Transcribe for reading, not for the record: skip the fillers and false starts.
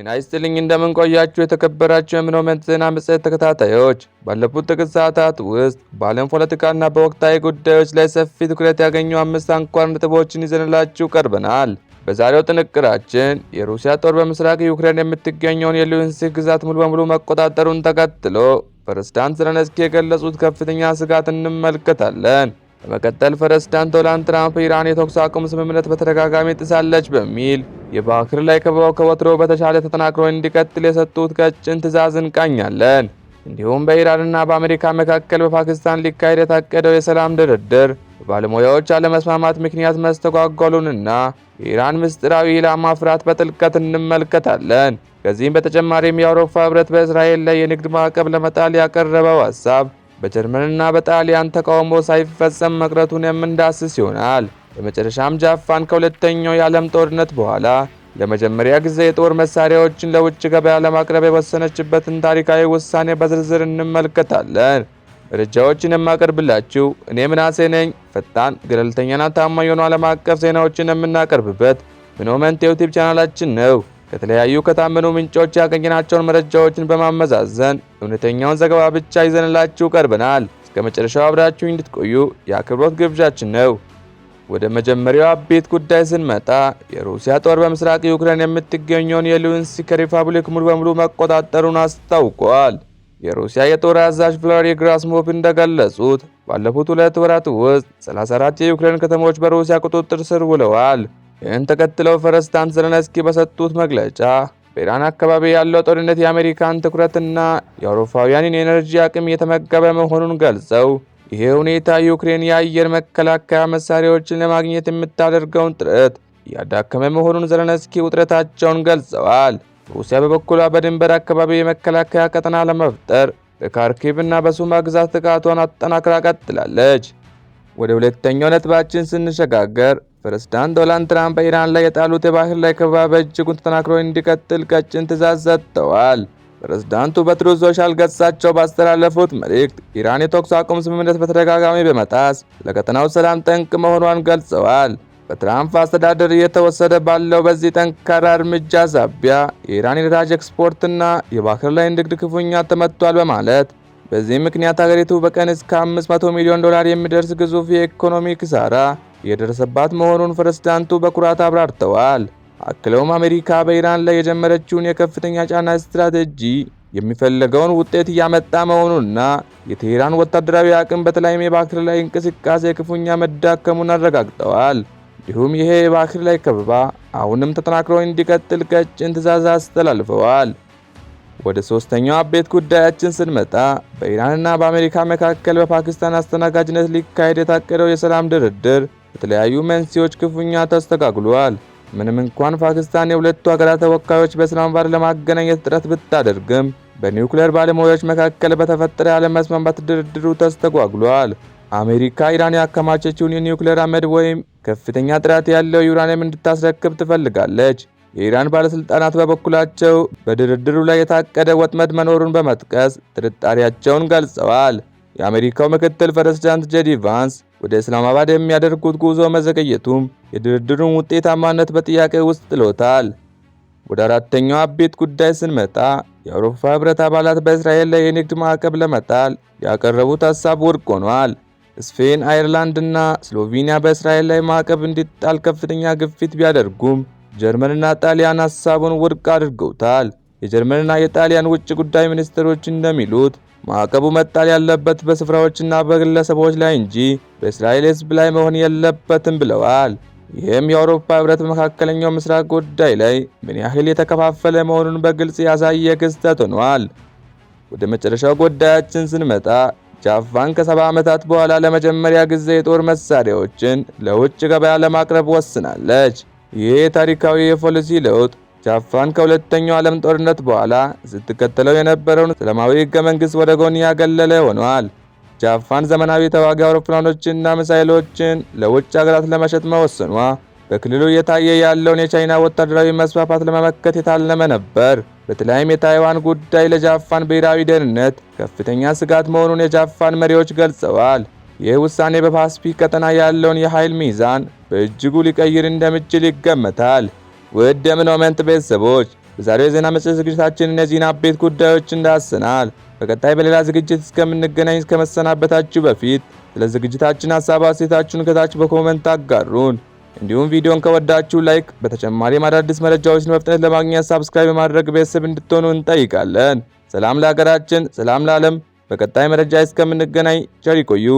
ጤና ይስጥልኝ እንደምን ቆያችሁ የተከበራችሁ የምኖመንት ዜና መጽሔት ተከታታዮች። ባለፉት ጥቂት ሰዓታት ውስጥ በዓለም ፖለቲካና በወቅታዊ ጉዳዮች ላይ ሰፊ ትኩረት ያገኙ 5 አንኳር ነጥቦችን ይዘንላችሁ ቀርበናል። በዛሬው ጥንቅራችን የሩሲያ ጦር በምስራቅ ዩክሬን የምትገኘውን የሉሃንስክ ግዛት ሙሉ በሙሉ መቆጣጠሩን ተከትሎ ፕሬዝዳንት ዘለንስኪ የገለጹት ከፍተኛ ስጋት እንመለከታለን። በመቀጠል ፕሬዝዳንት ዶናልድ ትራምፕ ኢራን የተኩስ አቁም ስምምነት በተደጋጋሚ ጥሳለች በሚል የባህር ላይ ከበባው ከወትሮ በተሻለ ተጠናክሮ እንዲቀጥል የሰጡት ቀጭን ትዕዛዝ እንቃኛለን። እንዲሁም በኢራንና በአሜሪካ መካከል በፓኪስታን ሊካሄድ የታቀደው የሰላም ድርድር በባለሙያዎች አለመስማማት ምክንያት መስተጓጎሉንና የኢራን ምስጢራዊ ኢላማ ፍርሃት በጥልቀት እንመለከታለን። ከዚህም በተጨማሪም የአውሮፓ ህብረት በእስራኤል ላይ የንግድ ማዕቀብ ለመጣል ያቀረበው ሐሳብ በጀርመንና በጣሊያን ተቃውሞ ሳይፈጸም መቅረቱን የምንዳስስ ይሆናል። በመጨረሻም ጃፓን ከሁለተኛው የዓለም ጦርነት በኋላ ለመጀመሪያ ጊዜ የጦር መሳሪያዎችን ለውጭ ገበያ ለማቅረብ የወሰነችበትን ታሪካዊ ውሳኔ በዝርዝር እንመለከታለን። መረጃዎችን የማቀርብላችሁ እኔ ምናሴ ነኝ። ፈጣን ገለልተኛና ታማኝ የሆኑ ዓለም አቀፍ ዜናዎችን የምናቀርብበት ምኖመንት ዩቲዩብ ቻናላችን ነው። ከተለያዩ ከታመኑ ምንጮች ያገኘናቸውን መረጃዎችን በማመዛዘን እውነተኛውን ዘገባ ብቻ ይዘንላችሁ ቀርበናል። እስከ መጨረሻው አብራችሁን እንድትቆዩ የአክብሮት ግብዣችን ነው። ወደ መጀመሪያው አቤት ጉዳይ ስንመጣ የሩሲያ ጦር በምስራቅ ዩክሬን የምትገኘውን የሉሃንስክ ሪፐብሊክ ሙሉ በሙሉ መቆጣጠሩን አስታውቋል። የሩሲያ የጦር አዛዥ ቫሌሪ ጌራሲሞቭ እንደገለጹት ባለፉት 2 ወራት ውስጥ 34 የዩክሬን ከተሞች በሩሲያ ቁጥጥር ስር ውለዋል። ይህን ተከትለው ፕሬዝዳንት ዘለንስኪ በሰጡት መግለጫ በኢራን አካባቢ ያለው ጦርነት የአሜሪካን ትኩረትና የአውሮፓውያንን የኤነርጂ አቅም የተመገበ መሆኑን ገልጸው ይሄ ሁኔታ ዩክሬን የአየር መከላከያ መሳሪያዎችን ለማግኘት የምታደርገውን ጥረት ያዳከመ መሆኑን ዘለንስኪ ውጥረታቸውን ገልጸዋል። ሩሲያ በበኩሏ በድንበር አካባቢ የመከላከያ ቀጠና ለመፍጠር በካርኪቭና በሱማ ግዛት ጥቃቷን አጠናክራ ቀጥላለች። ወደ ሁለተኛው ነጥባችን ስንሸጋገር ፕሬዝዳንት ዶናልድ ትራምፕ በኢራን ላይ የጣሉት የባህር ላይ ከበባ በእጅጉ ተጠናክሮ እንዲቀጥል ቀጭን ትዕዛዝ ሰጥተዋል። ፕሬዝዳንቱ በትሩዝ ሶሻል ገጻቸው ባስተላለፉት መልእክት ኢራን የተኩስ አቁም ስምምነት በተደጋጋሚ በመጣስ ለቀጠናው ሰላም ጠንቅ መሆኗን ገልጸዋል። በትራምፕ አስተዳደር እየተወሰደ ባለው በዚህ ጠንካራ እርምጃ ሳቢያ የኢራን የነዳጅ ኤክስፖርትና የባህር ላይ ንግድ ክፉኛ ተመቷል በማለት በዚህ ምክንያት ሀገሪቱ በቀን እስከ $500 ሚሊዮን የሚደርስ ግዙፍ የኢኮኖሚ ኪሳራ የደረሰባት መሆኑን ፕሬዝዳንቱ በኩራት አብራርተዋል። አክለውም አሜሪካ በኢራን ላይ የጀመረችውን የከፍተኛ ጫና ስትራቴጂ የሚፈልገውን ውጤት እያመጣ መሆኑንና የቴህራን ወታደራዊ አቅም በተለይም የባህር ላይ እንቅስቃሴ ክፉኛ መዳከሙን አረጋግጠዋል። እንዲሁም ይሄ የባህር ላይ ከበባ አሁንም ተጠናክሮ እንዲቀጥል ቀጭን ትዕዛዝ አስተላልፈዋል። ወደ ሶስተኛው አቤት ጉዳያችን ስንመጣ በኢራንና በአሜሪካ መካከል በፓኪስታን አስተናጋጅነት ሊካሄድ የታቀደው የሰላም ድርድር በተለያዩ መንስኤዎች ክፉኛ ተስተጓጉሏል። ምንም እንኳን ፓኪስታን የሁለቱ ሀገራት ተወካዮች በኢስላማባድ ለማገናኘት ጥረት ብታደርግም በኒውክሌር ባለሙያዎች መካከል በተፈጠረ አለመስማማት ድርድሩ ተስተጓጉሏል። አሜሪካ ኢራን ያከማቸችውን የኒውክሌር አመድ ወይም ከፍተኛ ጥራት ያለው ዩራኒየም እንድታስረክብ ትፈልጋለች። የኢራን ባለስልጣናት በበኩላቸው በድርድሩ ላይ የታቀደ ወጥመድ መኖሩን በመጥቀስ ጥርጣሬያቸውን ገልጸዋል። የአሜሪካው ምክትል ፕሬዝዳንት ጄዲ ቫንስ ወደ ኢስላማባድ የሚያደርጉት ጉዞ መዘግየቱም የድርድሩን ውጤታማነት በጥያቄ ውስጥ ጥሎታል። ወደ አራተኛው አቤት ጉዳይ ስንመጣ የአውሮፓ ህብረት አባላት በእስራኤል ላይ የንግድ ማዕቀብ ለመጣል ያቀረቡት ሐሳብ ውድቅ ሆኗል። ስፔን፣ አየርላንድ እና ስሎቬኒያ በእስራኤል ላይ ማዕቀብ እንዲጣል ከፍተኛ ግፊት ቢያደርጉም ጀርመንና ጣሊያን ሐሳቡን ውድቅ አድርገውታል። የጀርመንና የጣሊያን ውጭ ጉዳይ ሚኒስትሮች እንደሚሉት ማዕቀቡ መጣል ያለበት በስፍራዎችና በግለሰቦች ላይ እንጂ በእስራኤል ህዝብ ላይ መሆን የለበትም ብለዋል። ይህም የአውሮፓ ህብረት በመካከለኛው ምስራቅ ጉዳይ ላይ ምን ያህል የተከፋፈለ መሆኑን በግልጽ ያሳየ ክስተት ሆኗል። ወደ መጨረሻው ጉዳያችን ስንመጣ ጃፓን ከ70 ዓመታት በኋላ ለመጀመሪያ ጊዜ የጦር መሳሪያዎችን ለውጭ ገበያ ለማቅረብ ወስናለች። ይህ ታሪካዊ የፖሊሲ ለውጥ ጃፓን ከሁለተኛው ዓለም ጦርነት በኋላ ስትከተለው የነበረውን ሰላማዊ ህገ መንግስት ወደ ጎን ያገለለ ሆኗል። ጃፓን ዘመናዊ ተዋጊ አውሮፕላኖችንና ሚሳኤሎችን ለውጭ ሀገራት ለመሸጥ መወሰኗ በክልሉ እየታየ ያለውን የቻይና ወታደራዊ መስፋፋት ለመመከት የታለመ ነበር። በተለይም የታይዋን ጉዳይ ለጃፓን ብሔራዊ ደህንነት ከፍተኛ ስጋት መሆኑን የጃፓን መሪዎች ገልጸዋል። ይህ ውሳኔ በፓሲፊክ ቀጠና ያለውን የኃይል ሚዛን በእጅጉ ሊቀይር እንደሚችል ይገመታል። ውድ የምኖመንት ቤተሰቦች በዛሬው የዜና መጽሔት ዝግጅታችን እነዚህን አበይት ጉዳዮች እንዳሰናል። በቀጣይ በሌላ ዝግጅት እስከምንገናኝ ከመሰናበታችሁ በፊት ስለ ዝግጅታችን ሐሳብ አስተያየታችሁን ከታች በኮሜንት አጋሩን። እንዲሁም ቪዲዮን ከወዳችሁ ላይክ፣ በተጨማሪም አዳዲስ መረጃዎችን በፍጥነት ለማግኘት ሰብስክራይብ በማድረግ ቤተሰብ እንድትሆኑ እንጠይቃለን። ሰላም ለሀገራችን፣ ሰላም ለዓለም። በቀጣይ መረጃ እስከምንገናኝ ቸር ይቆዩ።